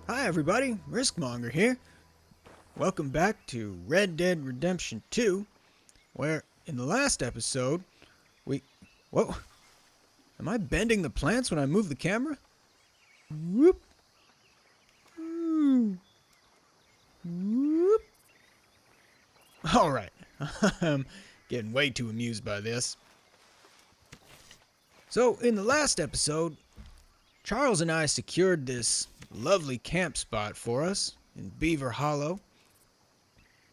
Hi everybody, Riskmonger here. Welcome back to Red Dead Redemption 2, where in the last episode, Whoa! Am I bending the plants when I move the camera? Whoop! Whoop! Alright, I'm getting way too amused by this. So, in the last episode, Charles and I secured this lovely camp spot for us in Beaver Hollow.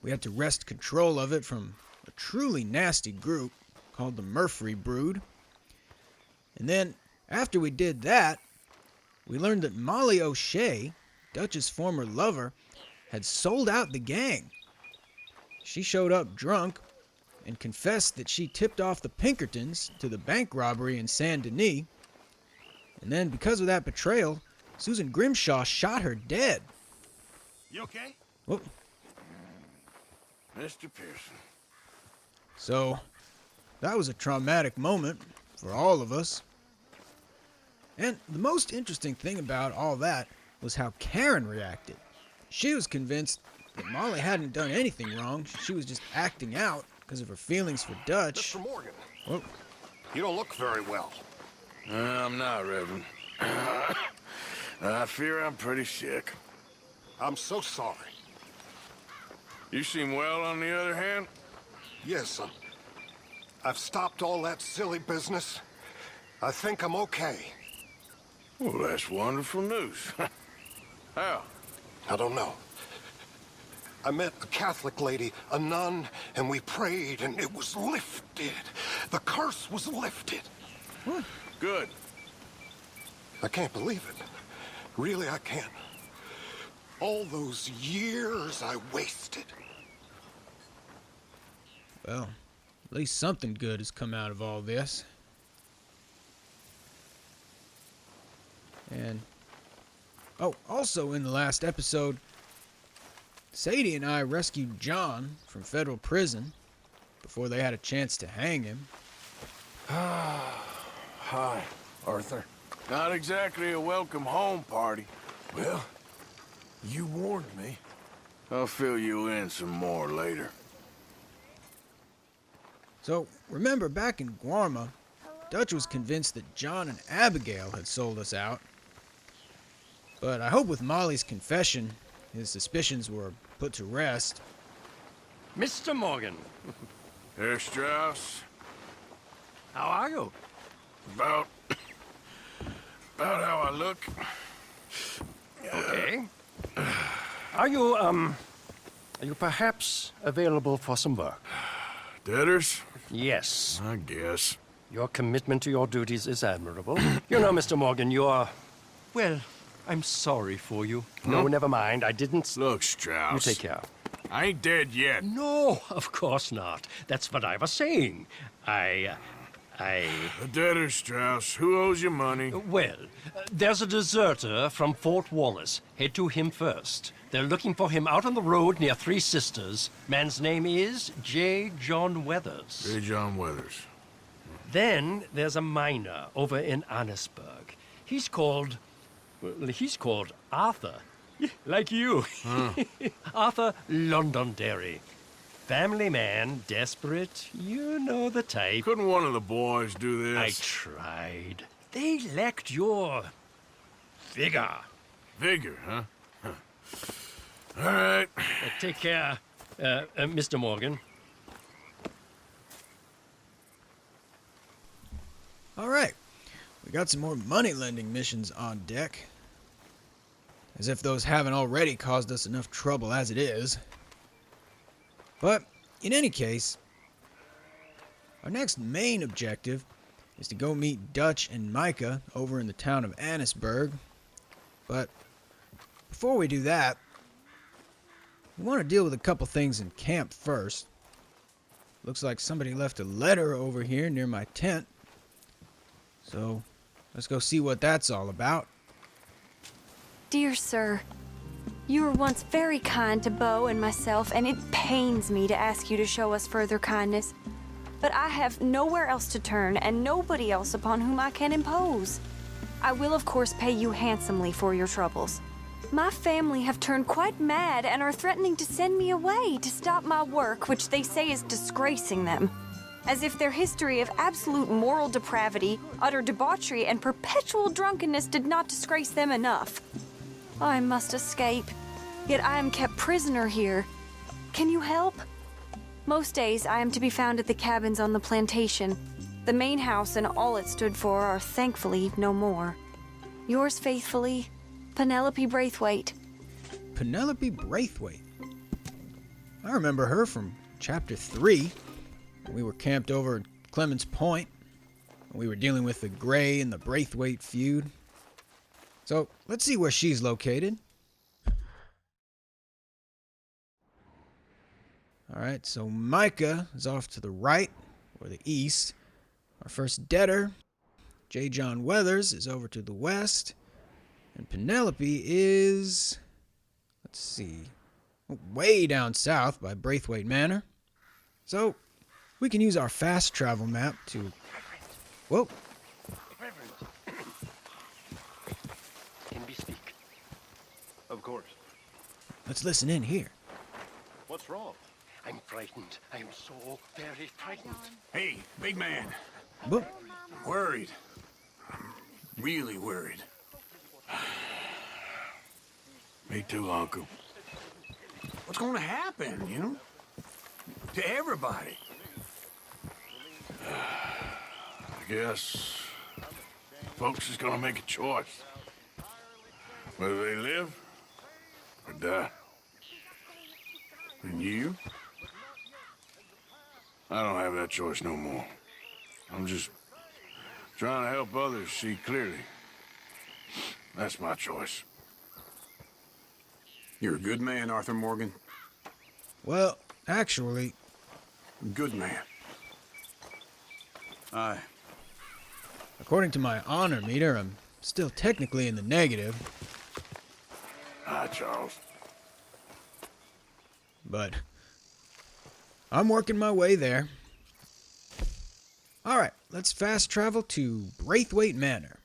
We had to wrest control of it from a truly nasty group called the Murphy Brood. And then, after we did that, we learned that Molly O'Shea, Dutch's former lover, had sold out the gang. She showed up drunk and confessed that she tipped off the Pinkertons to the bank robbery in Saint Denis. And then, because of that betrayal, Susan Grimshaw shot her dead. You okay? Whoop. Mr. Pearson. So, that was a traumatic moment for all of us. And the most interesting thing about all that was how Karen reacted. She was convinced that Molly hadn't done anything wrong. She was just acting out because of her feelings for Dutch. Mr. Morgan. Whoop. You don't look very well. I'm not, Reverend. I fear I'm pretty sick. I'm so sorry. You seem well, on the other hand? Yes, I've stopped all that silly business. I think I'm okay. Well, that's wonderful news. How? I don't know. I met a Catholic lady, a nun, and we prayed, and it was lifted. The curse was lifted. What? Good. I can't believe it. Really, I can't. All those years I wasted. Well, at least something good has come out of all this. And, also in the last episode, Sadie and I rescued John from federal prison before they had a chance to hang him. Hi, Arthur. Not exactly a welcome home party. Well, you warned me. I'll fill you in some more later. So, remember back in Guarma, Dutch was convinced that John and Abigail had sold us out. But I hope with Molly's confession, his suspicions were put to rest. Mr. Morgan. Herr Strauss, How are you? about how I look. Okay. Are you perhaps available for some work? Debtors? Yes. I guess. Your commitment to your duties is admirable. You know, Mr. Morgan, you're... Well, I'm sorry for you. No, never mind. I didn't... Look, Strauss. You take care. I ain't dead yet. No, of course not. That's what I was saying. The debtors, Strauss. Who owes you money? Well, there's a deserter from Fort Wallace. Head to him first. They're looking for him out on the road near Three Sisters. Man's name is J. John Weathers. J. John Weathers. Then there's a miner over in Annisburg. He's called Arthur. Like you. Arthur Londonderry. Family man, desperate, you know the type. Couldn't one of the boys do this? I tried. They lacked your vigor. Vigor, huh? All right. Take care, Mr. Morgan. Alright, we got some more money lending missions on deck. As if those haven't already caused us enough trouble as it is. But, in any case, our next main objective is to go meet Dutch and Micah over in the town of Annisburg. But, before we do that, we want to deal with a couple things in camp first. Looks like somebody left a letter over here near my tent. So, let's go see what that's all about. Dear sir, you were once very kind to Beau and myself, and it pains me to ask you to show us further kindness. But I have nowhere else to turn, and nobody else upon whom I can impose. I will, of course, pay you handsomely for your troubles. My family have turned quite mad and are threatening to send me away to stop my work, which they say is disgracing them. As if their history of absolute moral depravity, utter debauchery, and perpetual drunkenness did not disgrace them enough. I must escape, yet I am kept prisoner here. Can you help? Most days I am to be found at the cabins on the plantation. The main house and all it stood for are thankfully no more. Yours faithfully, Penelope Braithwaite. Penelope Braithwaite. I remember her from Chapter 3. We were camped over at Clemens Point. We were dealing with the Gray and the Braithwaite feud. So, let's see where she's located. Alright, so Micah is off to the right, or the east. Our first debtor, J. John Weathers, is over to the west. And Penelope is... let's see... way down south by Braithwaite Manor. So, we can use our fast travel map to... Whoa! Can we speak? Of course. Let's listen in here. What's wrong? I'm frightened. I am so very frightened. Hey, big man. Whoa! I'm worried. I'm really worried. Me too, Uncle. What's going to happen, you know? To everybody. I guess folks is gonna make a choice. Whether they live or die. And you? I don't have that choice no more. I'm just trying to help others see clearly. That's my choice. You're a good man, Arthur Morgan. Well, actually... Good man. Aye. according to my honor meter, I'm still technically in the negative. Hi, Charles. But I'm working my way there. All right, let's fast travel to Braithwaite Manor.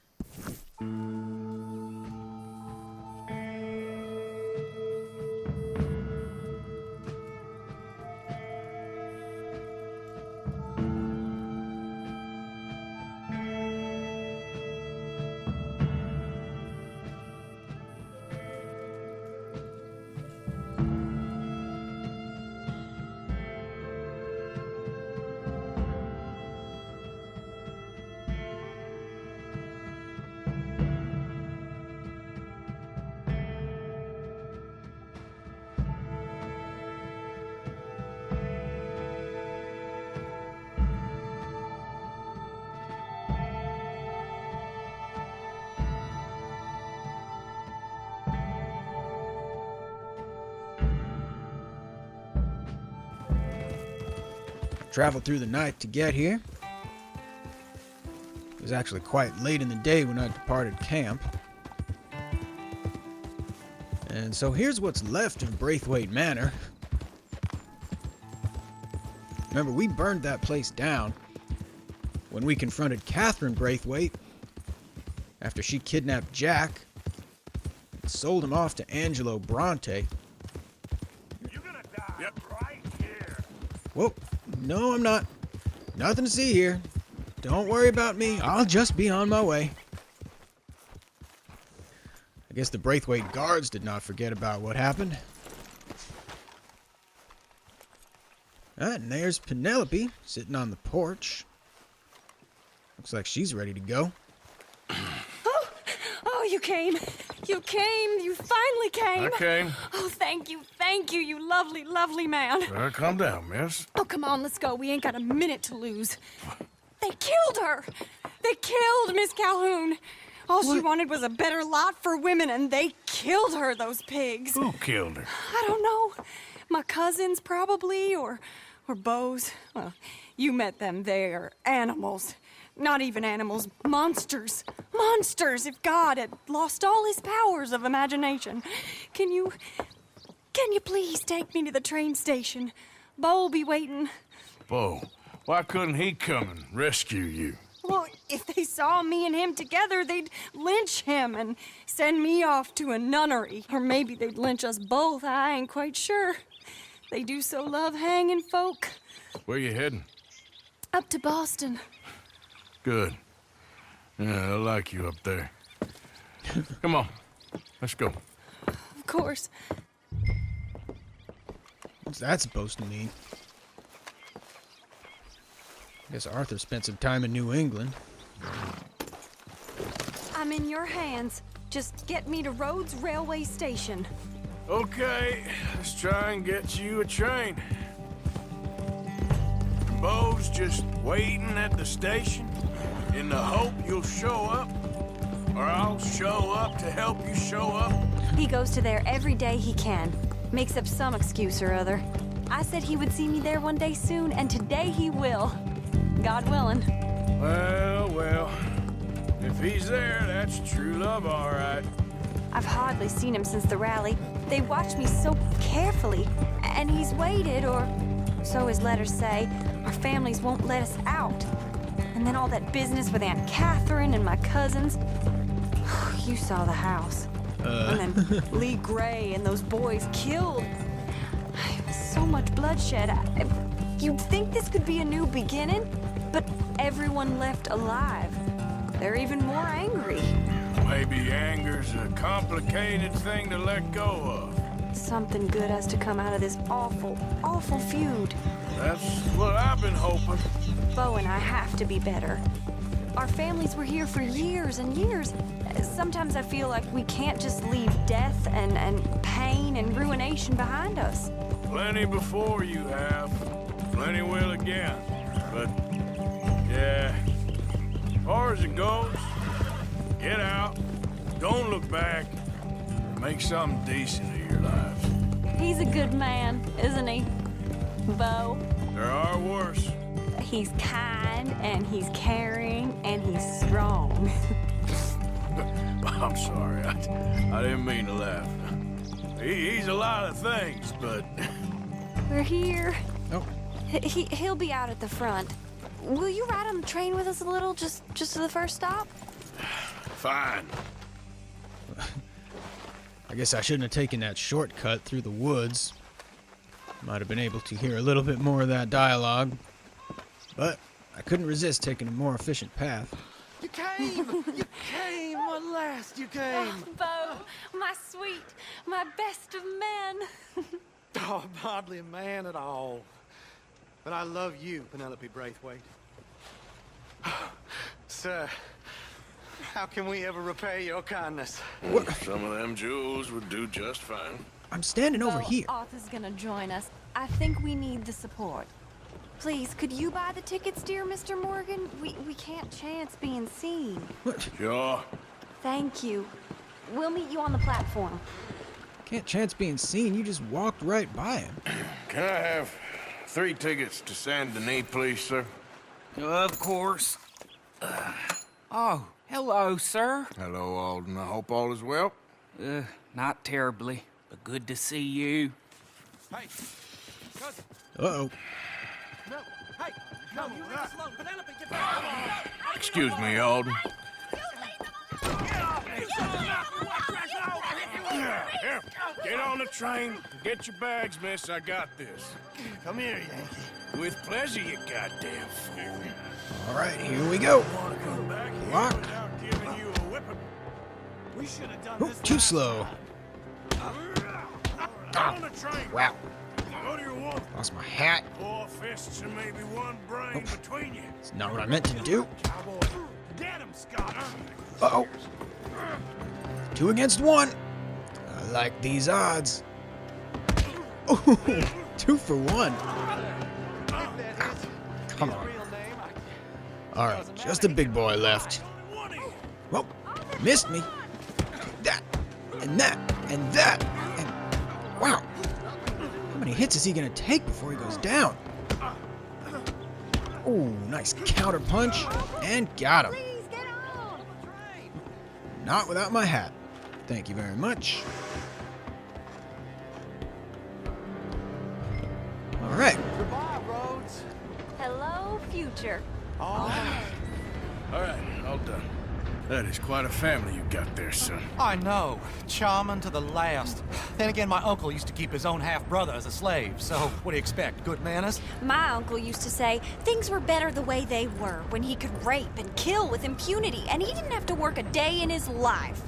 Traveled through the night to get here. It was actually quite late in the day when I departed camp. And so here's what's left of Braithwaite Manor. Remember, we burned that place down when we confronted Catherine Braithwaite after she kidnapped Jack and sold him off to Angelo Bronte. You're gonna die right here. Whoa. No, I'm not. Nothing to see here. Don't worry about me. I'll just be on my way. I guess the Braithwaite guards did not forget about what happened. And there's Penelope sitting on the porch. Looks like she's ready to go. Oh, you came. You came. You finally came. I came. Oh, thank you, you lovely, lovely man. Calm down, miss. Oh, come on, let's go. We ain't got a minute to lose. They killed her. They killed Miss Calhoun. All she wanted was a better lot for women, and they killed her, those pigs. Who killed her? I don't know. My cousins, probably, or Beau's. Well, you met them. They're animals. Not even animals. Monsters. Monsters, if God had lost all his powers of imagination. Can you please take me to the train station? Beau'll be waiting. Beau, why couldn't he come and rescue you? Well, If they saw me and him together, they'd lynch him and send me off to a nunnery. Or maybe they'd lynch us both, I ain't quite sure. They do so love hanging folk. Where you heading? Up to Boston. Good. Yeah, I like you up there. Come on, let's go. Of course. What's that supposed to mean? Guess Arthur spent some time in New England. I'm in your hands. Just get me to Rhodes Railway Station. Okay, let's try and get you a train. Bo's just waiting at the station in the hope you'll show up, or I'll show up to help you show up. He goes to there every day he can. Makes up some excuse or other. I said he would see me there one day soon, and today he will. God willing. Well, if he's there, that's true love, all right. I've hardly seen him since the rally. They watched me so carefully, and he's waited, or so his letters say. Our families won't let us out. And then all that business with Aunt Catherine and my cousins. You saw the house. And then Lee Gray and those boys killed. So much bloodshed. You'd think this could be a new beginning, but everyone left alive. They're even more angry. Maybe anger's a complicated thing to let go of. Something good has to come out of this awful, awful feud. That's what I've been hoping. Bo and I have to be better. Our families were here for years and years. Sometimes I feel like we can't just leave death and pain and ruination behind us. Plenty before you have. Plenty will again. But, yeah, as far as it goes, get out, don't look back, make something decent of your lives. He's a good man, isn't he, Bo? There are worse. He's kind, and he's caring, and he's strong. I'm sorry, I didn't mean to laugh. He's a lot of things, but... We're here. Oh. He'll be out at the front. Will you ride on the train with us a little, just to the first stop? Fine. I guess I shouldn't have taken that shortcut through the woods. Might have been able to hear a little bit more of that dialogue. But I couldn't resist taking a more efficient path. You came! You came! At last you came! Oh, Bo, my sweet, my best of men. Oh, I'm hardly a man at all. But I love you, Penelope Braithwaite. Sir, how can we ever repay your kindness? Some of them jewels would do just fine. I'm standing over here. Arthur's gonna join us. I think we need the support. Please, could you buy the tickets, dear Mr. Morgan? We can't chance being seen. What? Sure. Thank you. We'll meet you on the platform. Can't chance being seen. You just walked right by him. Can I have 3 tickets to Saint Denis, please, sir? Of course. Oh, hello, sir. Hello, Alden. I hope all is well. Not terribly, but good to see you. Hey, cousin. Uh-oh. No, hey, no, you leave us alone. Penelope, get back. Excuse me, Alden. Here, get on the train. Get your bags, miss. I got this. Come here, Yankee. With pleasure, you goddamn fool. All right, here we go. Want to come back here Lock. without giving you a whipping? We should have done Oh, this. too slow. On the train. Wow. Go to your woman. Lost my hat. 4 fists and maybe 1 brain between you. It's not what I meant to do. Cowboy. Get him, Scott. Uh-oh. 2 against 1. I like these odds. Oh, 2 for 1. Come on. All right, just a big boy left. Well, missed me. That, and that, and that, and wow. How many hits is he gonna take before he goes down? Ooh, nice counter punch, and got him. Please get on. Not without my hat. Thank you very much. All right. Goodbye, Rhodes. Hello, future. Oh. All right, all done. That is quite a family you got there, son. I know. Charming to the last. Then again, my uncle used to keep his own half-brother as a slave, so what do you expect? Good manners? My uncle used to say things were better the way they were, when he could rape and kill with impunity, and he didn't have to work a day in his life.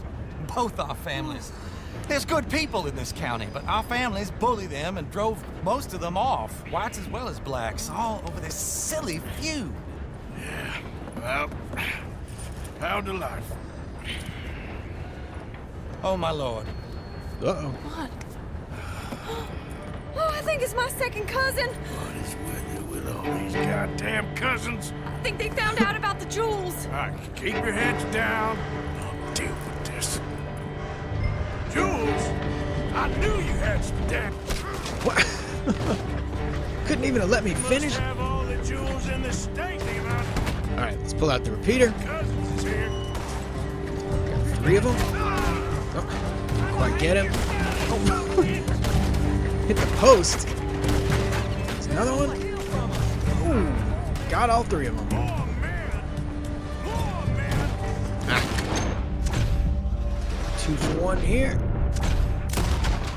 Both our families. There's good people in this county, but our families bullied them and drove most of them off, whites as well as blacks, all over this silly feud. Yeah, well, how delightful. Oh, my lord. Uh-oh. What? Oh, I think it's my second cousin. What is with you with all these goddamn cousins? I think they found out about the jewels. All right, keep your heads down. I'll deal with this. Jules, I knew you had some damn. What? Couldn't even have let me finish. Must have all the jewels in the state, about All right, let's pull out the repeater. cousins is here. Got 3 of them. Oh, didn't quite get him. Oh. Hit the post. There's another one. Ooh, got all 3 of them. Oh, man. Oh, man. 2 for 1 here.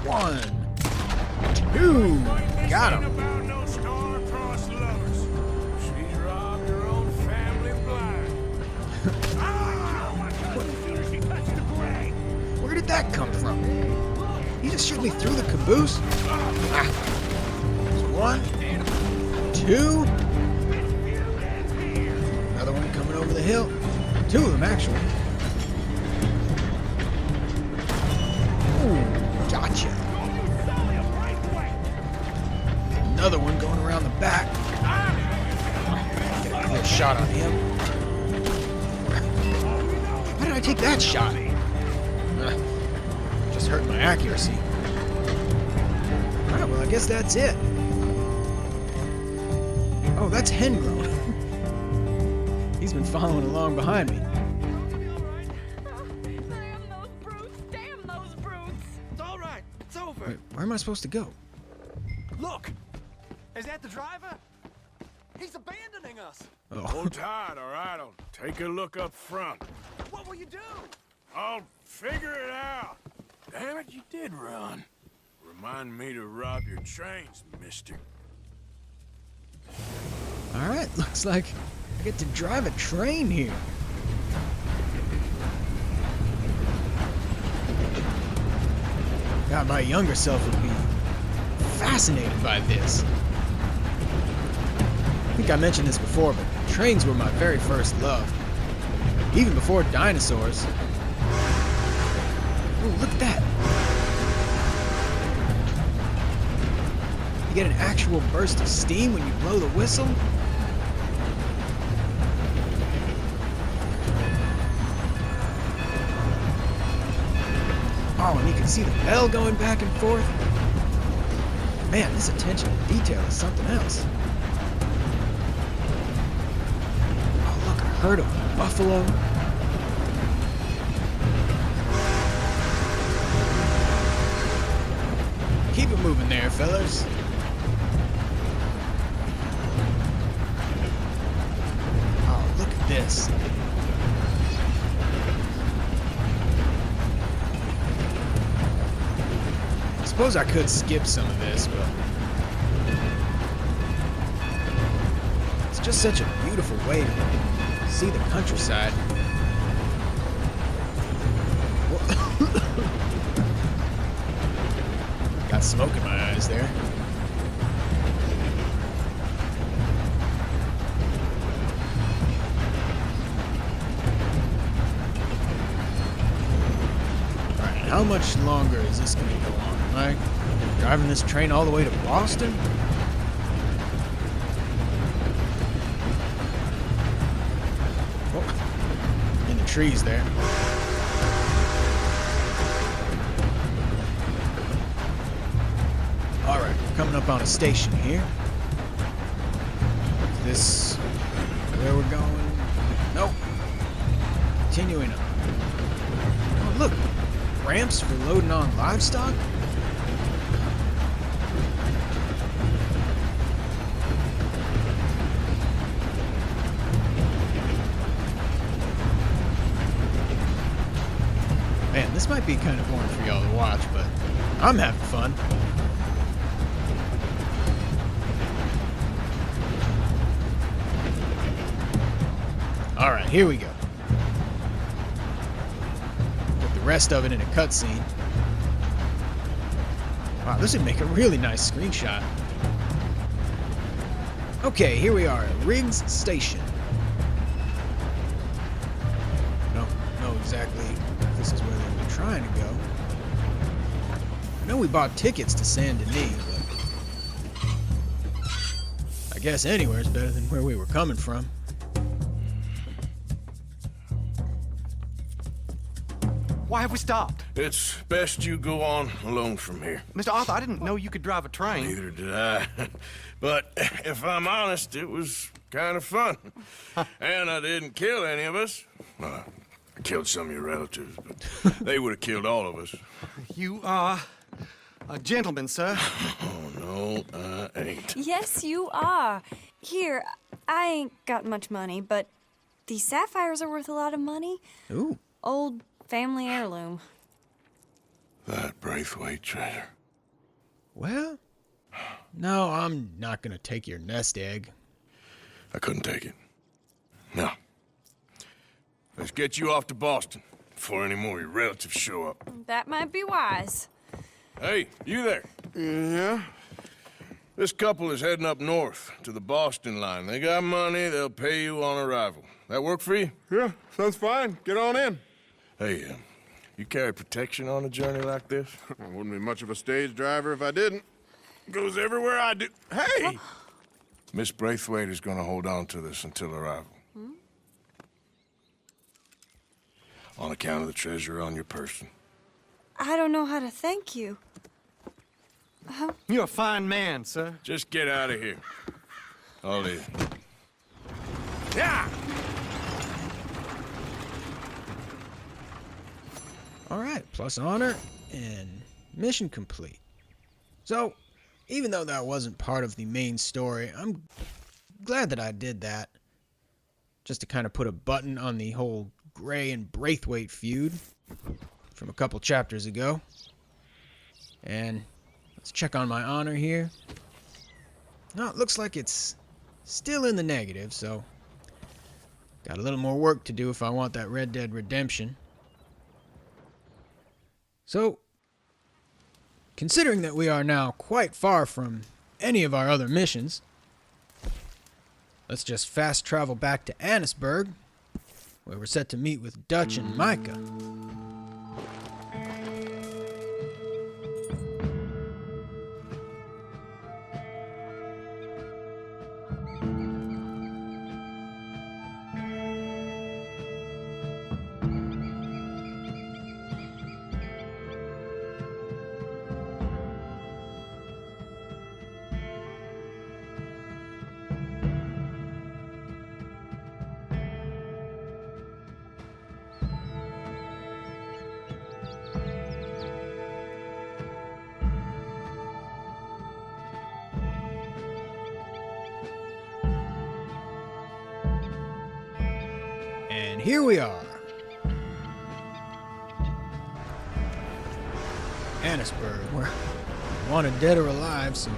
1, 2. Got him. About no star-crossed lovers. She's robbed her own family blind. Where did that come from? He just shoot me through the caboose? Ah. There's 1, 2. Another one coming over the hill. 2 of them, actually. Ooh, gotcha. Another one going around the back. Get a clear shot on him. Why did I take that shot? Just hurt my accuracy. Alright, well, I guess that's it. Oh, that's Hengrown. He's been following along behind me. It's all right. It's over. Wait, where am I supposed to go? Look. Is that the driver? He's abandoning us. Oh, Hold tight, all right? I'll take a look up front. What will you do? I'll figure it out. Damn it, you did run. Remind me to rob your trains, mister. alright, looks like I get to drive a train here. God, my younger self would be fascinated by this. I think I mentioned this before, but trains were my very first love. Even before dinosaurs. Oh, look at that. You get an actual burst of steam when you blow the whistle. Oh, and you can see the bell going back and forth. Man, this attention to detail is something else. Oh, look, a herd of buffalo. Keep it moving there, fellas. Oh, look at this. I suppose I could skip some of this, but it's just such a beautiful way to see the countryside. Got smoke in my eyes there. Alright, how much longer is this going to go on? Am I driving this train all the way to Boston? Oh, in the trees there. Alright, we're coming up on a station here. Is this where we're going? Nope. Continuing on. Oh, look. Ramps for loading on livestock? This might be kind of boring for y'all to watch, but I'm having fun. Alright, here we go. Put the rest of it in a cutscene. Wow, this would make a really nice screenshot. Okay, here we are at Riggs Station. Don't know exactly if this is where they were trying to go. I know we bought tickets to Saint Denis, but I guess anywhere is better than where we were coming from. Why have we stopped? It's best you go on alone from here. Mr. Arthur, I didn't know you could drive a train. Neither did I. But if I'm honest, it was kind of fun. And I didn't kill any of us. Well, I killed some of your relatives, but they would have killed all of us. You are a gentleman, sir. Oh, no, I ain't. Yes, you are. Here, I ain't got much money, but these sapphires are worth a lot of money. Ooh. Old family heirloom. That Braithwaite treasure. Well, no, I'm not gonna take your nest egg. I couldn't take it. No. Let's get you off to Boston before any more of your relatives show up. That might be wise. Hey, you there? Yeah? This couple is heading up north to the Boston line. They got money, they'll pay you on arrival. That work for you? Yeah, sounds fine. Get on in. Hey, you carry protection on a journey like this? I wouldn't be much of a stage driver if I didn't. Goes everywhere I do. Hey! Miss Braithwaite is going to hold on to this until arrival. On account of the treasure on your person. I don't know how to thank you. You're a fine man, sir. Just get out of here. I'll leave. Yeah! Alright, plus honor and mission complete. So, even though that wasn't part of the main story, I'm glad that I did that. Just to kind of put a button on the whole Gray and Braithwaite feud from a couple chapters ago. And let's check on my honor here. No, it looks like it's still in the negative, so got a little more work to do if I want that Red Dead Redemption. So, considering that we are now quite far from any of our other missions, let's just fast travel back to Annisburg, where we're set to meet with Dutch and Micah. And here we are. Annisburg, where I'm wanted dead or alive, so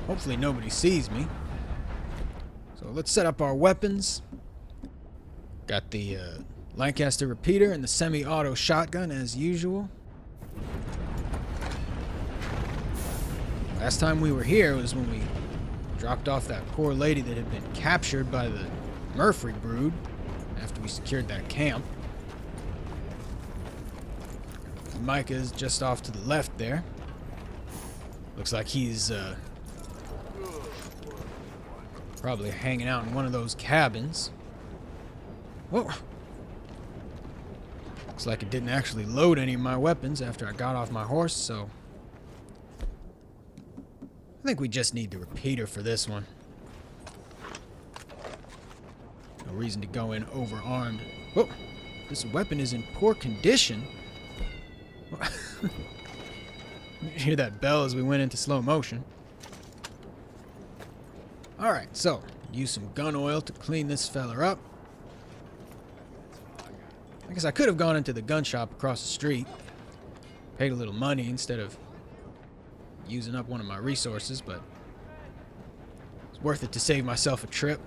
hopefully nobody sees me. So let's set up our weapons. Got the Lancaster repeater and the semi-auto shotgun as usual. Last time we were here was when we dropped off that poor lady that had been captured by the Murphy brood after we secured that camp. Micah's just off to the left there. Looks like he's probably hanging out in one of those cabins. Whoa. Looks like it didn't actually load any of my weapons after I got off my horse, so I think we just need the repeater for this one. No reason to go in overarmed. Whoa, this weapon is in poor condition. You hear that bell as we went into slow motion. Alright, so use some gun oil to clean this feller up. I guess I could have gone into the gun shop across the street, paid a little money instead of using up one of my resources, but it's worth it to save myself a trip.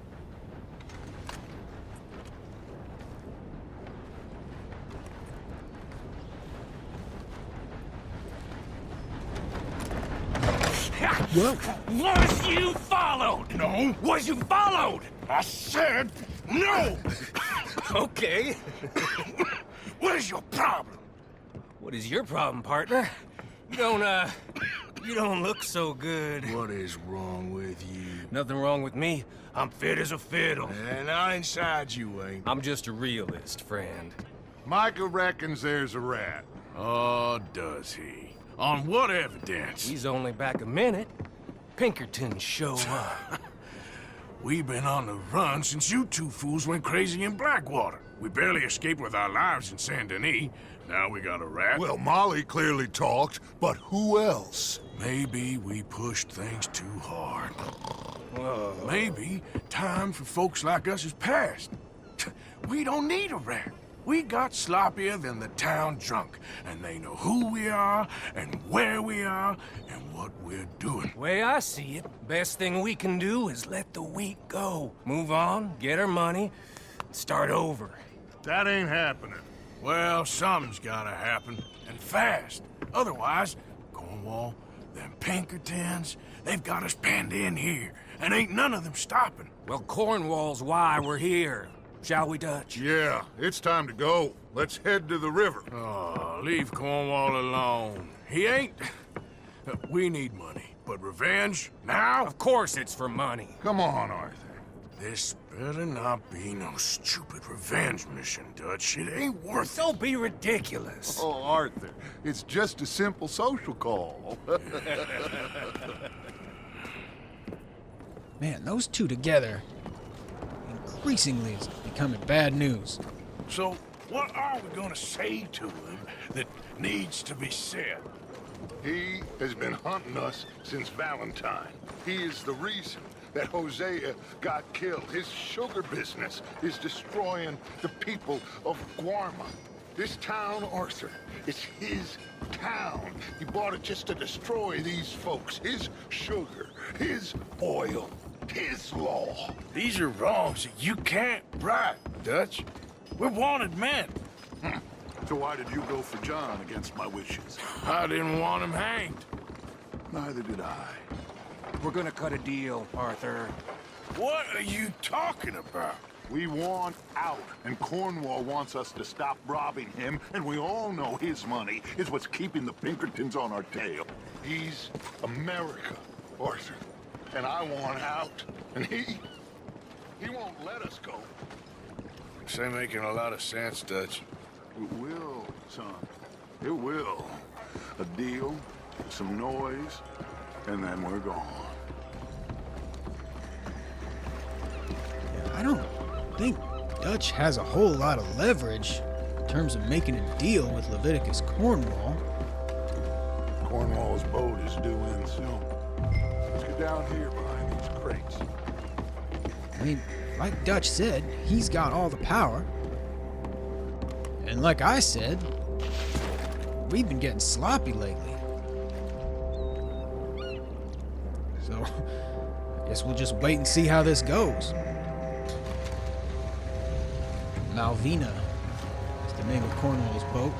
Whoa. Was you followed? No. Was you followed? I said no. Okay. What is your problem? What is your problem, partner? You don't look so good. What is wrong with you? Nothing wrong with me. I'm fit as a fiddle. And I inside you ain't. I'm just a realist, friend. Micah reckons there's a rat. Oh, does he? On what evidence? He's only back a minute. Pinkerton show up. We've been on the run since you two fools went crazy in Blackwater. We barely escaped with our lives in Saint Denis. Now we got a rat. Well, Molly clearly talked, but who else? Maybe we pushed things too hard. Maybe time for folks like us is past. We don't need a rat. We got sloppier than the town drunk, and they know who we are, and where we are, and what we're doing. Way I see it, best thing we can do is let the week go. Move on, get our money, start over. That ain't happening. Well, something's gotta happen, and fast. Otherwise, Cornwall, them Pinkertons, they've got us penned in here, and ain't none of them stopping. Well, Cornwall's why we're here. Shall we, Dutch? Yeah, it's time to go. Let's head to the river. Oh, leave Cornwall alone. He ain't... We need money, but revenge, now? Of course it's for money. Come on, Arthur. This better not be no stupid revenge mission, Dutch. It ain't worth it. Don't be ridiculous. Oh, Arthur, it's just a simple social call. Man, those two together increasingly is becoming bad news. So, what are we gonna say to him that needs to be said? He has been hunting us since Valentine. He is the reason that Hosea got killed. His sugar business is destroying the people of Guarma. This town, Arthur, it's his town. He bought it just to destroy these folks. His sugar, his oil, his law. These are wrongs that you can't right, Dutch. We're wanted men. So why did you go for John against my wishes? I didn't want him hanged. Neither did I. We're gonna cut a deal, Arthur. What are you talking about? We want out, and Cornwall wants us to stop robbing him, and we all know his money is what's keeping the Pinkertons on our tail. He's America, Arthur, and I want out, and he won't let us go. Say making a lot of sense, Dutch. It will, son. It will. A deal, some noise, and then we're gone. I don't think Dutch has a whole lot of leverage in terms of making a deal with Leviticus Cornwall. Cornwall's boat is due in soon. Let's get down here behind these crates. I mean, like Dutch said, he's got all the power. And like I said, we've been getting sloppy lately. So, I guess we'll just wait and see how this goes. Malvina is the name of Cornwall's boat.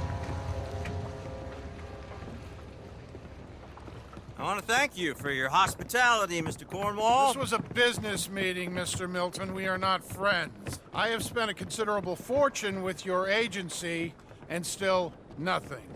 I want to thank you for your hospitality, Mr. Cornwall. This was a business meeting, Mr. Milton. We are not friends. I have spent a considerable fortune with your agency, and still nothing.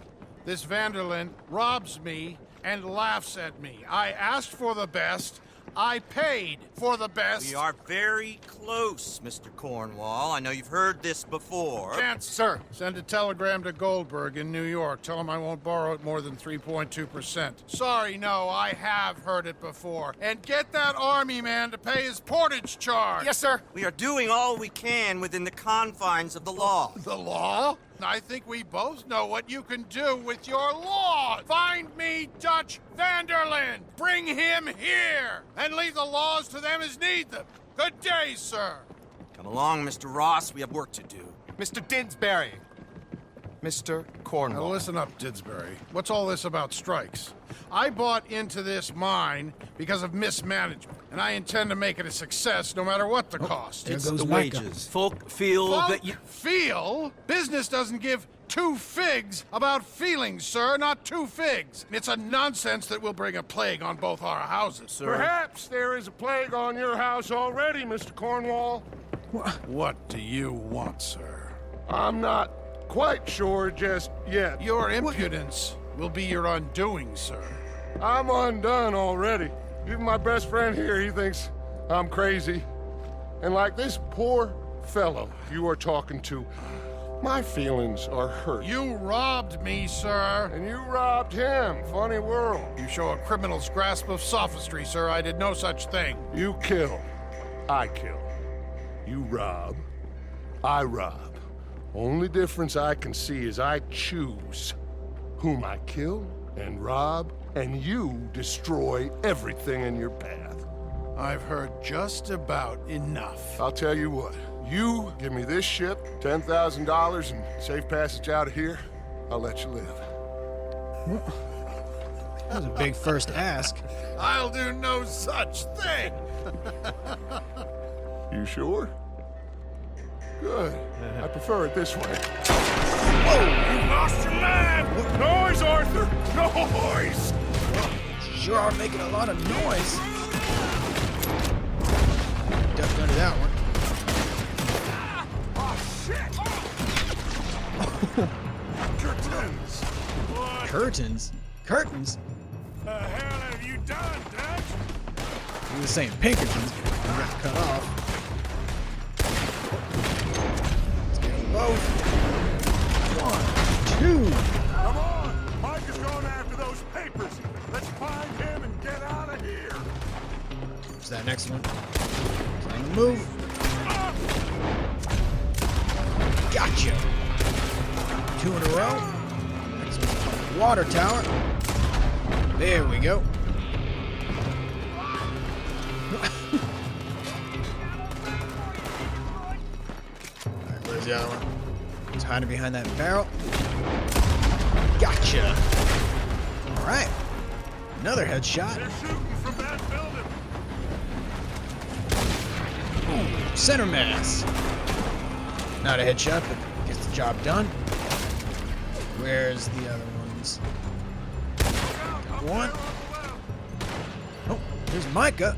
This Vanderlyn robs me and laughs at me. I asked for the best. I paid for the best. We are very close, Mr. Cornwall. I know you've heard this before. Chance, sir. Send a telegram to Goldberg in New York. Tell him I won't borrow it more than 3.2%. Sorry, no, I have heard it before. And get that army man to pay his portage charge. Yes, sir. We are doing all we can within the confines of the law. The law? I think we both know what you can do with your law. Find me Dutch Vanderlyn. Bring him here. And leave the laws to them as need them. Good day, sir. Come along, Mr. Ross. We have work to do. Mr. Dinsbury, Mr. Now Cornwall. listen up, Didsbury. What's all this about strikes? I bought into this mine because of mismanagement, and I intend to make it a success no matter what the cost. There It's goes the Micah. wages. Folk feel that you... Feel? Business doesn't give two figs about feelings, sir, not two figs. It's a nonsense that will bring a plague on both our houses. Sir. Perhaps there is a plague on your house already, Mr. Cornwall. What do you want, sir? I'm not quite sure just yet. Your impudence will be your undoing, sir. I'm undone already. Even my best friend here, he thinks I'm crazy. And like this poor fellow you are talking to, my feelings are hurt. You robbed me, sir. And you robbed him. Funny world. You show a criminal's grasp of sophistry, sir. I did no such thing. You kill. I kill. You rob. I rob. Only difference I can see is I choose whom I kill and rob, and you destroy everything in your path. I've heard just about enough. I'll tell you what. You give me this ship, $10,000, and safe passage out of here, I'll let you live. That was a big first ask. I'll do no such thing. You sure? Good. I prefer it this way. You lost your man! Noise, Arthur! Noise! Sure are making a lot of noise. Ducked under that one. Curtains! Curtains? Curtains? The hell have you done, Dutch? He was saying Pinkertons. He got cut off. Let's get them both. 1, 2. Come on! Mike is going after those papers. Let's find him and get out of here. What's that next one? It's on the move. Gotcha. 2 in a row. Next one's on the water tower. There we go. Alright, where's the other one? It's hiding behind that barrel. Gotcha. Alright. Another headshot. They're shooting from that building. Ooh, center mass. Not a headshot, but gets the job done. Where's the other ones? Got one. Oh, here's Micah.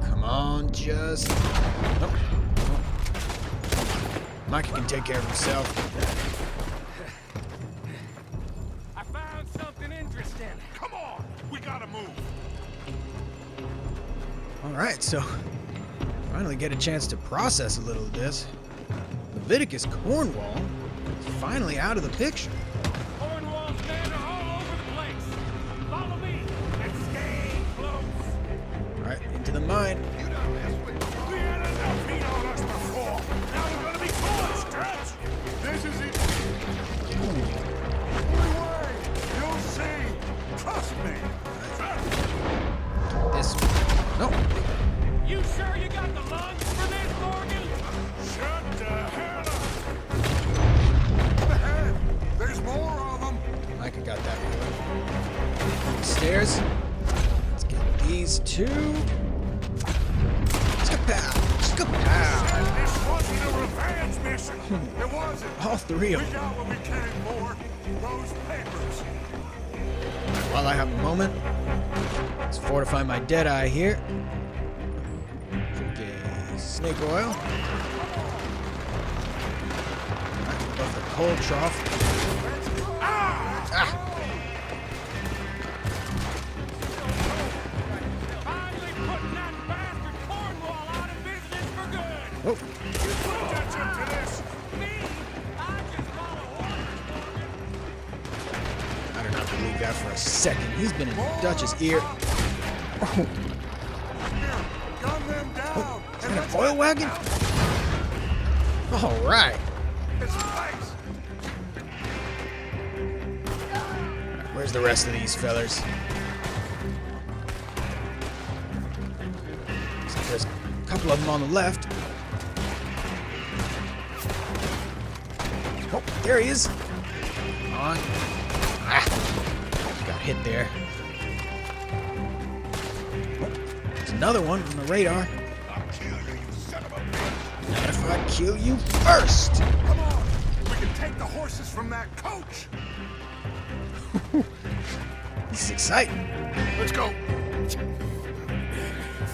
Come on, just... Oh. Micah can take care of himself. I found something interesting. Come on! We gotta move. Alright, so... finally get a chance to process a little of this. Leviticus Cornwall is finally out of the picture. Cornwall's men are all over the place. Follow me and stay close. Alright, into the mine. We had enough heat on us before. Now we're gonna be forced, Dutch. This is it. Only way. You'll see. Trust me. This one. No. You sure you got the lungs for this, Morgan? Shut the hell up. Ahead. There's more of them. Micah got that one. Stairs. Let's get these two. Skapow! Skapow! This wasn't a revenge mission. It wasn't. All three of We them. got what we came for. Those papers. While I have a moment, let's fortify my dead eye here. Okay, snake oil. Right, above the coal trough. Ah! Finally putting that bastard Cornwall out of business for good. Oh, Catch up to this. Me? I just follow orders, Morgan. I do not believe that for a second. He's been in Dutch's ear. Oh, Gun them down. is that an oil wagon? All right. It's place. Where's the rest of these fellers? So there's a couple of them on the left. There he is. Come on. Ah, got hit there. Oh, there's another one on the radar. I'll kill you, you son of a bitch! Not if I kill you first. Come on! We can take the horses from that coach! This is exciting. Let's go!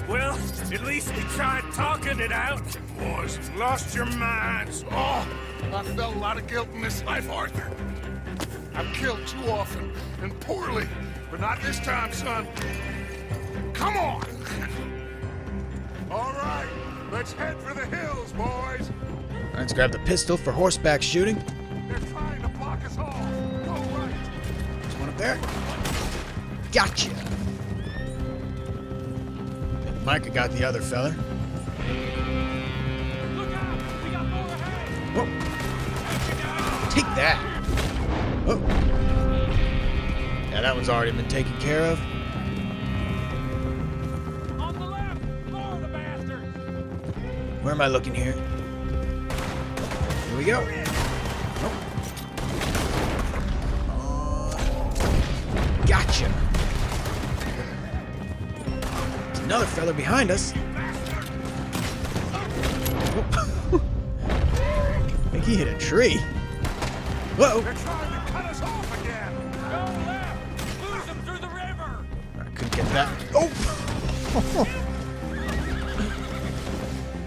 Well, at least we tried talking it out. Boys, lost your minds. Oh, I felt a lot of guilt in this life, Arthur. I've killed too often and poorly, but not this time, son. Come on! All right, let's head for the hills, boys. Let's grab the pistol for horseback shooting. They're trying to block us off. Go right. There's one up there. Gotcha. And Micah got the other fella. Look out! We got more ahead! Whoa. Take that. Oh. Yeah, that one's already been taken care of. On the left! Lower the bastard! Where am I looking here? Here we go. Oh. Gotcha. There's another fella behind us. Oh. I think he hit a tree. Whoa. They're trying to cut us off again. Go left! Lose them through the river! I couldn't get that. Oh!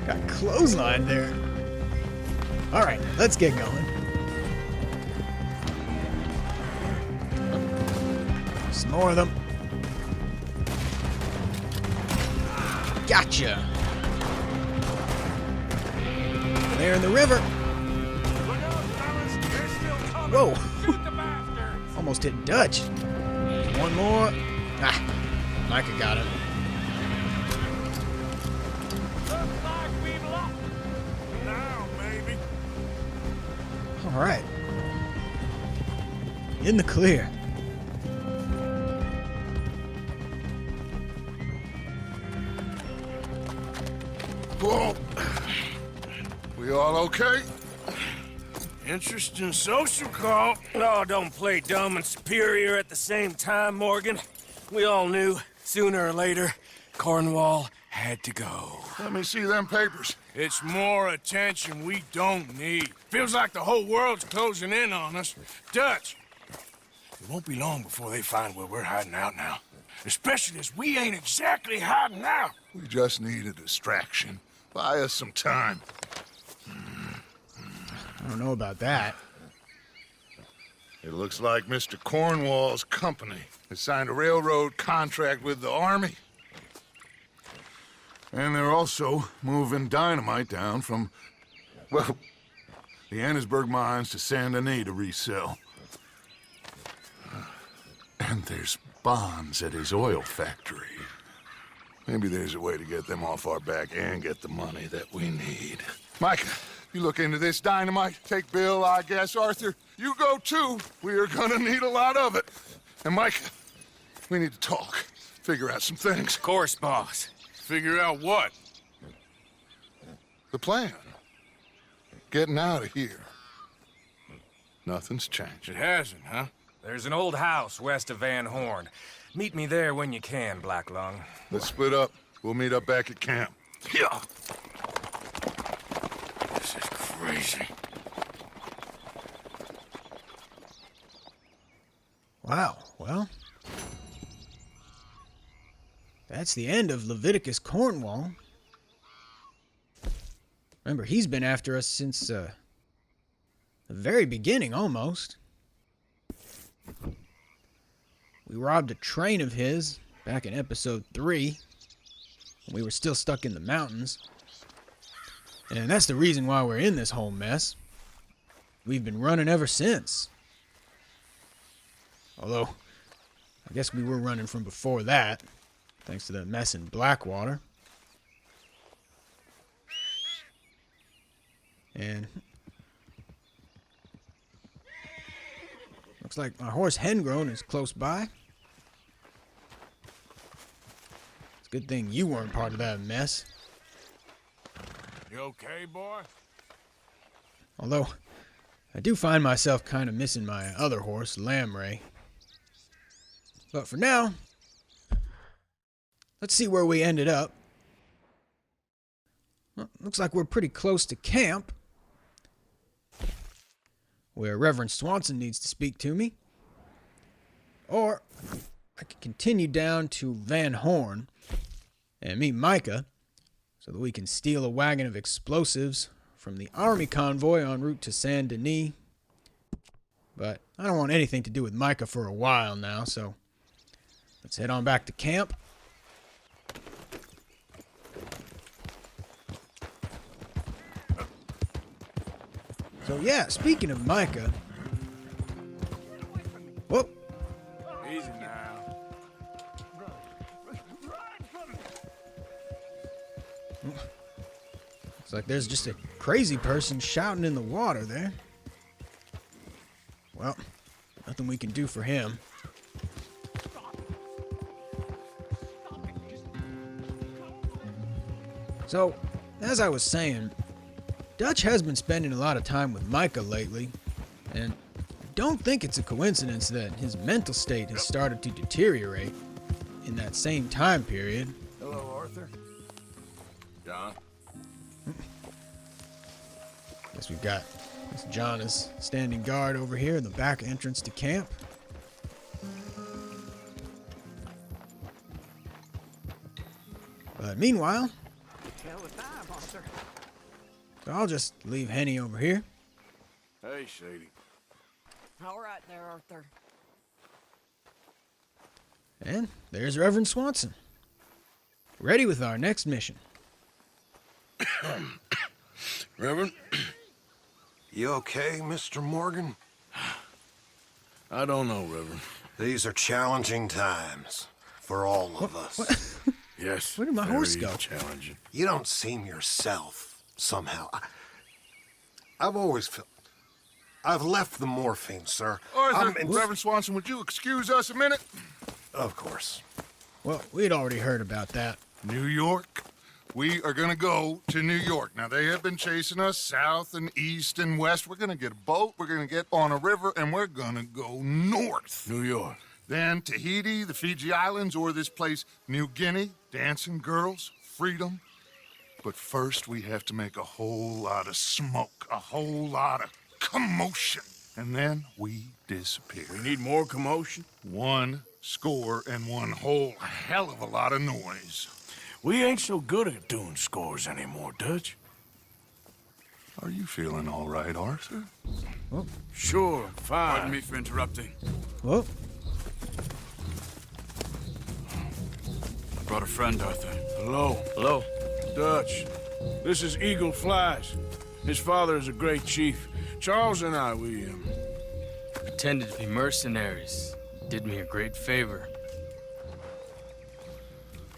Got clotheslined there. Alright, let's get going. Some more of them. Gotcha! They're in the river. Look out, fellas. They're still coming. Whoa! Shoot the bastards! Almost hit Dutch. There's one more. Ah, Micah got him. Looks like we've lost. Now, maybe. Alright. In the clear. Whoa. We all okay? Interesting social call. Oh, don't play dumb and superior at the same time, Morgan. We all knew, sooner or later, Cornwall had to go. Let me see them papers. It's more attention we don't need. Feels like the whole world's closing in on us. Dutch, it won't be long before they find where we're hiding out now. Especially as we ain't exactly hiding out. We just need a distraction. Buy us some time. I don't know about that. It looks like Mr. Cornwall's company has signed a railroad contract with the army. And they're also moving dynamite down from, well, the Annesburg mines to Saint Denis to resell. And there's bonds at his oil factory. Maybe there's a way to get them off our back and get the money that we need. Micah, you look into this dynamite. Take Bill, I guess. Arthur, you go too. We are gonna need a lot of it. And Micah, we need to talk. Figure out some things. Of course, boss. Figure out what? The plan. Getting out of here. Nothing's changed. It hasn't, huh? There's an old house west of Van Horn. Meet me there when you can, Black Lung. Let's split up. We'll meet up back at camp. Yeah. This is crazy. Wow, well. That's the end of Leviticus Cornwall. Remember, he's been after us since the very beginning, almost. We robbed a train of his back in episode 3. When we were still stuck in the mountains. And that's the reason why we're in this whole mess. We've been running ever since. Although, I guess we were running from before that. Thanks to the mess in Blackwater. And looks like my horse Hengrown is close by. It's a good thing you weren't part of that mess. You okay, boy? Although, I do find myself kind of missing my other horse, Lamray. But for now, let's see where we ended up. Well, looks like we're pretty close to camp, where Reverend Swanson needs to speak to me. Or I could continue down to Van Horn and meet Micah so that we can steal a wagon of explosives from the army convoy en route to Saint Denis. But I don't want anything to do with Micah for a while now, so let's head on back to camp. So yeah, speaking of Micah... Whoop! Easy now. Looks like there's just a crazy person shouting in the water there. Well, nothing we can do for him. So, as I was saying, Dutch has been spending a lot of time with Micah lately, and I don't think it's a coincidence that his mental state has started to deteriorate in that same time period. Hello, Arthur. John. Guess we've got Miss John is standing guard over here in the back entrance to camp. But meanwhile, so I'll just leave Henny over here. Hey, Shady. All right there, Arthur. And there's Reverend Swanson, ready with our next mission. Reverend? You okay, Mr. Morgan? I don't know, Reverend. These are challenging times for all of us. What? Yes. Where did my horse go? Challenging. You don't seem yourself, somehow. I've always felt... I've left the morphine, sir. Arthur, Reverend Swanson, would you excuse us a minute? Of course. Well, we'd already heard about that. New York? We are gonna go to New York. Now, they have been chasing us south and east and west. We're gonna get a boat, we're gonna get on a river, and we're gonna go north. New York. Then Tahiti, the Fiji Islands, or this place, New Guinea, dancing girls, freedom. But first, we have to make a whole lot of smoke, a whole lot of commotion. And then we disappear. We need more commotion? 1 score and 1 whole hell of a lot of noise. We ain't so good at doing scores anymore, Dutch. Are you feeling all right, Arthur? Oh. Sure, fine. Pardon me for interrupting. Whoa. I brought a friend, Arthur. Hello. Hello. Dutch. This is Eagle Flies. His father is a great chief. Charles and I, we Pretended to be mercenaries. Did me a great favor.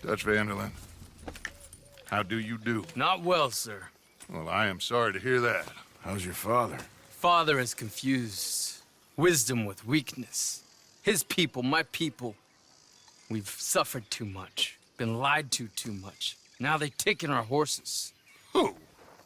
Dutch Vanderlyn, how do you do? Not well, sir. Well, I am sorry to hear that. How's your father? Father has confused wisdom with weakness. His people, my people. We've suffered too much. Been lied to too much. Now they've taken our horses. Who?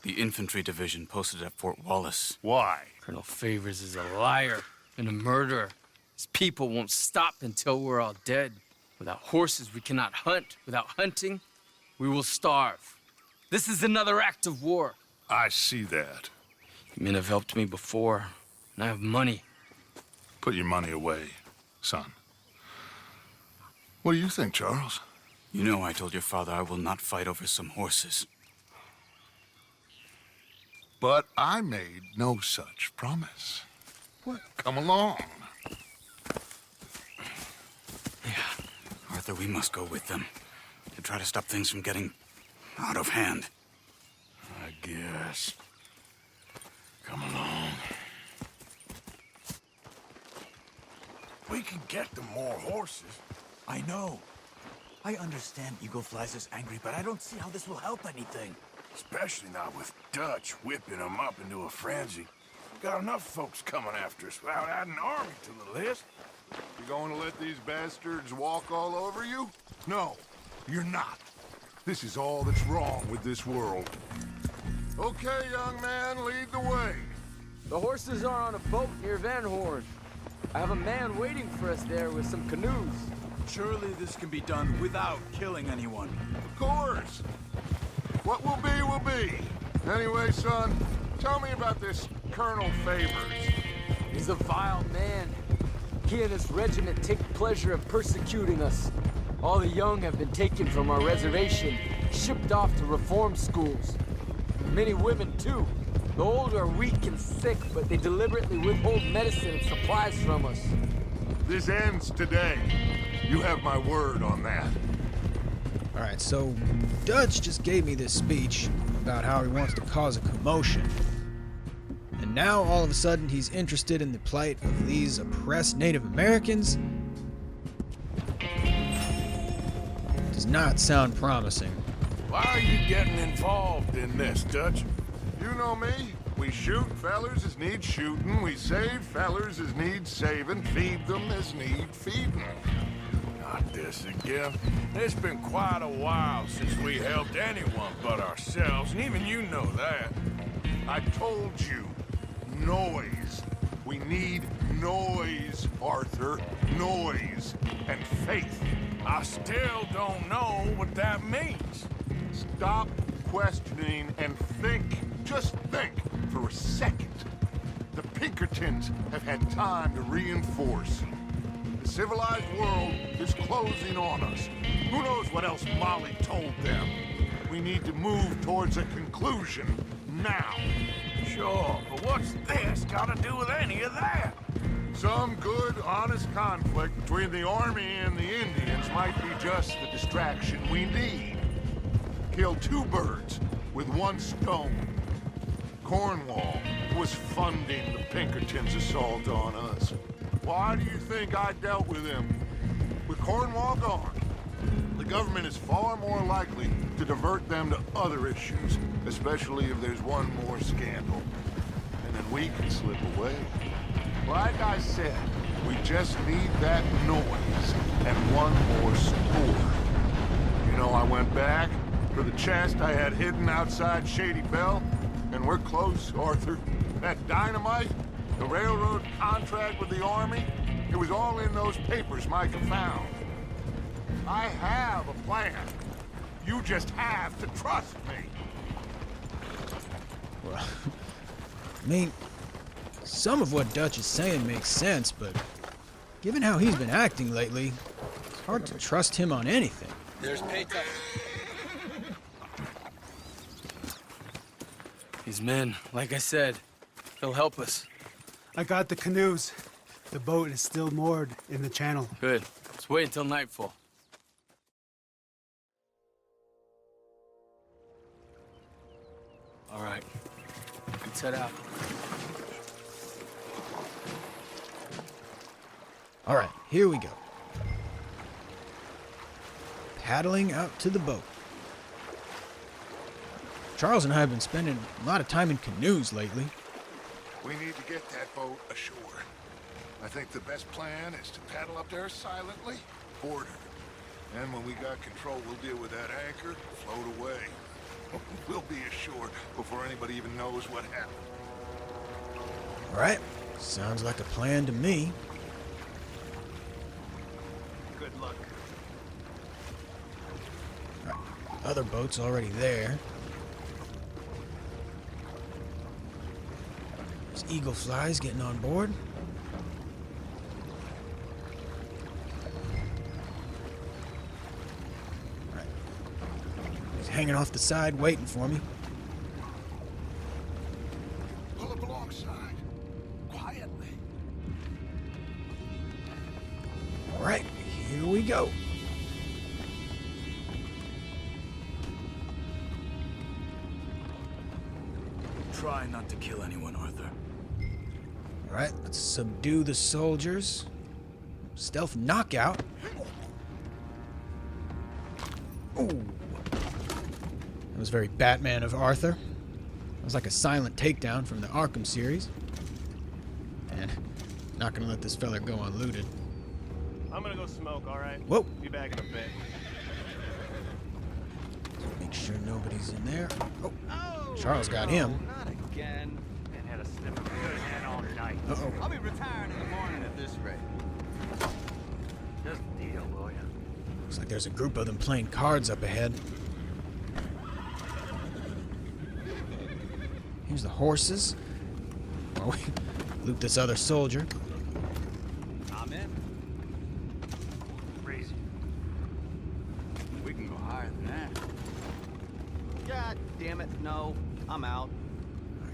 The infantry division posted at Fort Wallace. Why? Colonel Favors is a liar and a murderer. His people won't stop until we're all dead. Without horses, we cannot hunt. Without hunting, we will starve. This is another act of war. I see that. You men have helped me before, and I have money. Put your money away, son. What do you think, Charles? You know I told your father I will not fight over some horses. But I made no such promise. What? Come along. Yeah. Arthur, we must go with them to try to stop things from getting out of hand. I guess. Come along. We can get them more horses. I know. I understand Eagle Flies is angry, but I don't see how this will help anything. Especially not with Dutch whipping them up into a frenzy. Got enough folks coming after us without adding an army to the list. You going to let these bastards walk all over you? No, you're not. This is all that's wrong with this world. Okay, young man, lead the way. The horses are on a boat near Van Horn. I have a man waiting for us there with some canoes. Surely this can be done without killing anyone. Of course. What will be, will be. Anyway, son, tell me about this Colonel Favors. He's a vile man. He and his regiment take pleasure in persecuting us. All the young have been taken from our reservation, shipped off to reform schools. Many women, too. The old are weak and sick, but they deliberately withhold medicine and supplies from us. This ends today. You have my word on that. Alright, so Dutch just gave me this speech about how he wants to cause a commotion. And now, all of a sudden, he's interested in the plight of these oppressed Native Americans? Does not sound promising. Why are you getting involved in this, Dutch? You know me. We shoot fellers as need shooting. We save fellers as need saving. Feed them as need feeding. Not this again. It's been quite a while since we helped anyone but ourselves, and even you know that. I told you. Noise. We need noise, Arthur. Noise and faith. I still don't know what that means. Stop questioning and think. Just think for a second. The Pinkertons have had time to reinforce. The civilized world is closing on us. Who knows what else Molly told them? We need to move towards a conclusion now. Sure, but what's this got to do with any of that? Some good, honest conflict between the army and the Indians might be just the distraction we need. Kill two birds with one stone. Cornwall was funding the Pinkertons' assault on us. Why do you think I dealt with him? With Cornwall gone, the government is far more likely to divert them to other issues, especially if there's one more scandal. And then we can slip away. Like I said, we just need that noise and one more score. You know, I went back for the chest I had hidden outside Shady Bell, and we're close, Arthur. That dynamite, the railroad contract with the army, it was all in those papers Micah found. I have a plan. You just have to trust me. Well, I mean, some of what Dutch is saying makes sense, but given how he's been acting lately, it's hard to trust him on anything. There's Peta. These men, like I said, they'll help us. I got the canoes. The boat is still moored in the channel. Good. Let's wait until nightfall. All right. Let's head out. All right, here we go. Paddling out to the boat. Charles and I have been spending a lot of time in canoes lately. We need to get that boat ashore. I think the best plan is to paddle up there silently, board her. And when we got control, we'll deal with that anchor, float away. We'll be ashore before anybody even knows what happened. All right, sounds like a plan to me. Good luck. All right, other boat's already there. There's Eagle Flies getting on board. Hanging off the side, waiting for me. Pull up alongside, quietly. All right, here we go. Try not to kill anyone, Arthur. All right, let's subdue the soldiers. Stealth knockout. Ooh. That was very Batman of Arthur. It was like a silent takedown from the Arkham series. And not gonna let this fella go unlooted. I'm gonna go smoke, alright? Whoa. Be back in a bit. Make sure nobody's in there. Oh, Charles got him. Not again. And had a listening from good hand all night. Uh-oh. I'll be retiring in the morning at this rate. Just deal, will ya? Looks like there's a group of them playing cards up ahead. Here's the horses. While we loot this other soldier. I'm in. Crazy. We can go higher than that. God damn it, no. I'm out.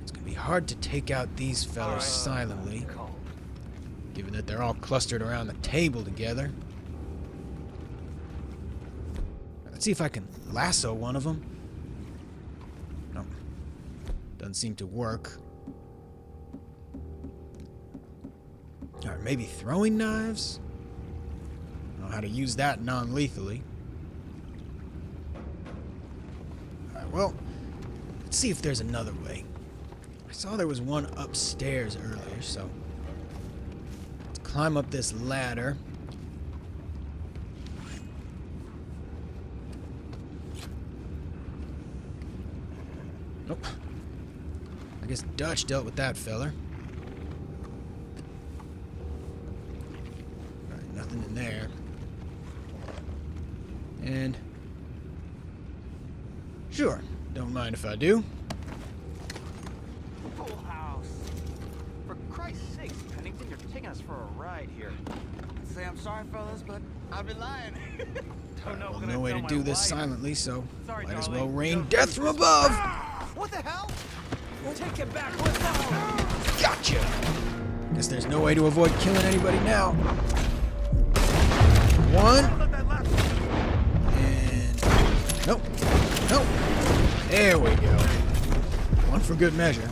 It's gonna be hard to take out these fellas silently, given that they're all clustered around the table together. Let's see if I can lasso one of them. No. Doesn't seem to work. Or maybe throwing knives? I don't know how to use that non-lethally. Alright, well, let's see if there's another way. I saw there was one upstairs earlier, so let's climb up this ladder. Nope. I guess Dutch dealt with that feller. Alright, nothing in there. And sure, don't mind if I do. Full house. For Christ's sakes, Pennington, you're taking us for a ride here. I'd say I'm sorry, fellas, but I'd be lying. Well, no way to do this silently, so Sorry, might as darling. well rain death from above. What the hell? Take it back. What's that? Gotcha. Guess there's no way to avoid killing anybody now. One. And nope. Nope. There we go. One for good measure.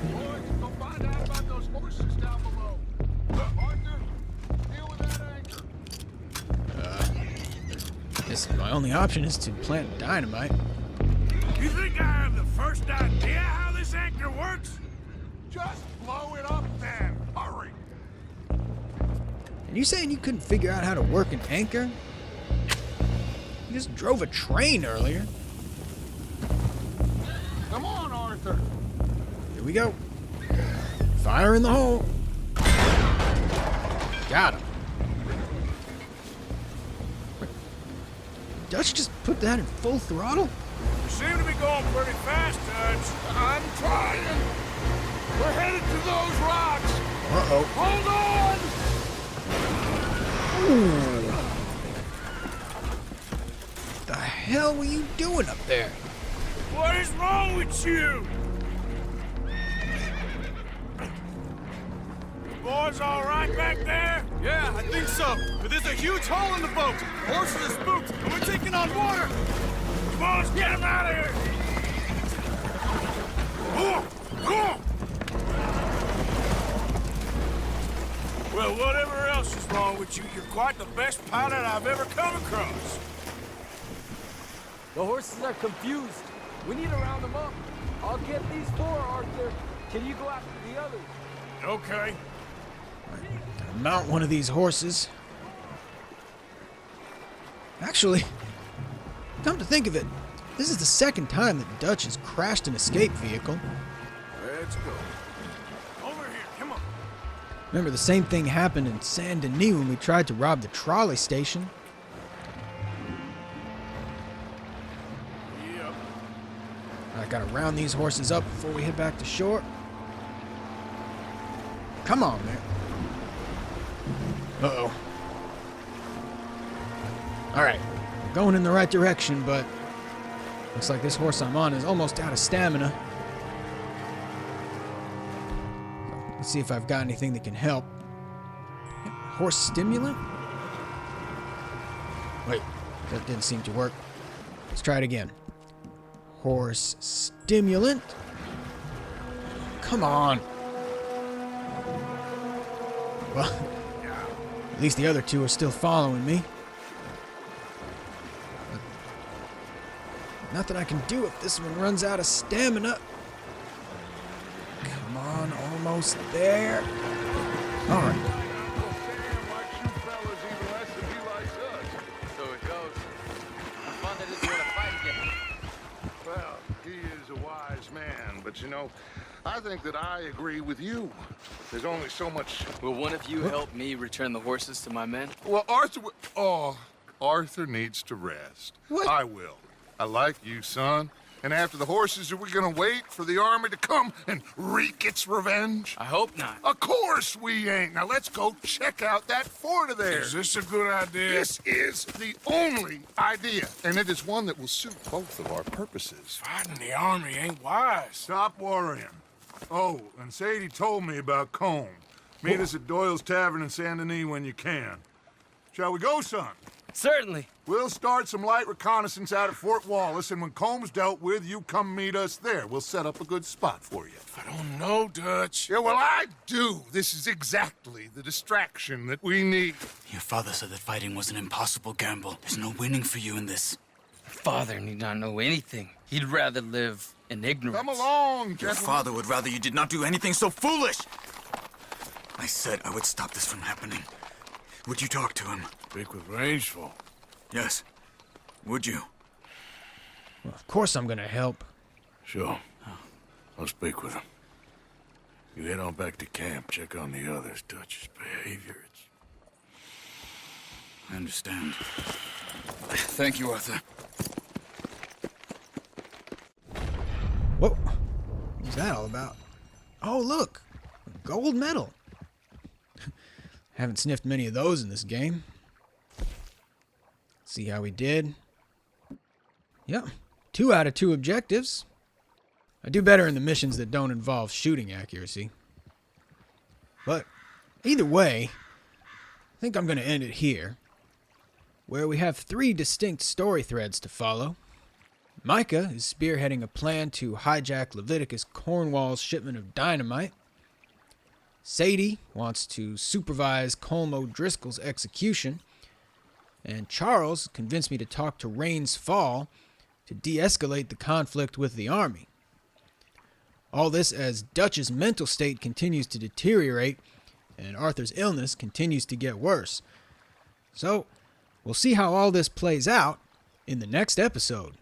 Guess my only option is to plant dynamite. You think I have the first idea how this anchor works? Just blow it up then. Hurry. And you saying you couldn't figure out how to work an anchor? You just drove a train earlier. Come on, Arthur. Here we go. Fire in the hole. Got him. Dutch just put that in full throttle? You seem to be going pretty fast, Dutch. I'm trying. We're headed to those rocks. Uh-oh. Hold on. Ooh. What the hell were you doing up there? What is wrong with you? You boys all right back there? Yeah, I think so. But there's a huge hole in the boat. Horses are spooked, and we're taking on water. Come on, let's get him out of here. Well, whatever else is wrong with you, you're quite the best pilot I've ever come across. The horses are confused. We need to round them up. I'll get these four, Arthur. Can you go after the others? Okay. Gotta mount one of these horses. Actually, come to think of it, this is the second time that Dutch has crashed an escape vehicle. Let's go. Over here, come on. Remember, the same thing happened in Saint Denis when we tried to rob the trolley station. Yep. I gotta round these horses up before we head back to shore. Come on, man. Uh-oh. Alright, we're going in the right direction, but looks like this horse I'm on is almost out of stamina. So, let's see if I've got anything that can help. Horse stimulant? Wait, that didn't seem to work. Let's try it again. Horse stimulant? Come on. Well, at least the other two are still following me. But nothing I can do if this one runs out of stamina. Come on, almost there. All right. So it goes. Fun that doesn't want to fight again. Well, he is a wise man, but you know, I think that I agree with you. There's only so much... Will one of you help me return the horses to my men? Well, Arthur... Oh, Arthur needs to rest. What? I will. I like you, son. And after the horses, are we gonna wait for the army to come and wreak its revenge? I hope not. Of course we ain't. Now let's go check out that fort of theirs. Is this a good idea? This is the only idea, and it is one that will suit both of our purposes. Fighting the army ain't wise. Stop worrying. Oh, and Sadie told me about Combe. Meet us at Doyle's Tavern in Saint Denis when you can. Shall we go, son? Certainly. We'll start some light reconnaissance out at Fort Wallace, and when Combs dealt with, you come meet us there. We'll set up a good spot for you. I don't know, Dutch. Yeah, well, I do. This is exactly the distraction that we need. Your father said that fighting was an impossible gamble. There's no winning for you in this. Father need not know anything. He'd rather live in ignorance. Come along, Your gentlemen. father would rather you did not do anything so foolish. I said I would stop this from happening. Would you talk to him? Speak with Rangeful. Yes. Would you? Well, of course I'm gonna help. Sure. I'll speak with him. You head on back to camp, check on the others. Dutch's behavior, I understand. Thank you, Arthur. What was that all about? Oh, look! A gold medal. Haven't sniffed many of those in this game. See how we did. Yep, 2 out of 2 objectives. I do better in the missions that don't involve shooting accuracy. But either way, I think I'm going to end it here, where we have 3 distinct story threads to follow. Micah is spearheading a plan to hijack Leviticus Cornwall's shipment of dynamite. Sadie wants to supervise Colm O'Driscoll's execution. And Charles convinced me to talk to Rains Fall to de-escalate the conflict with the army. All this as Dutch's mental state continues to deteriorate and Arthur's illness continues to get worse. So, we'll see how all this plays out in the next episode.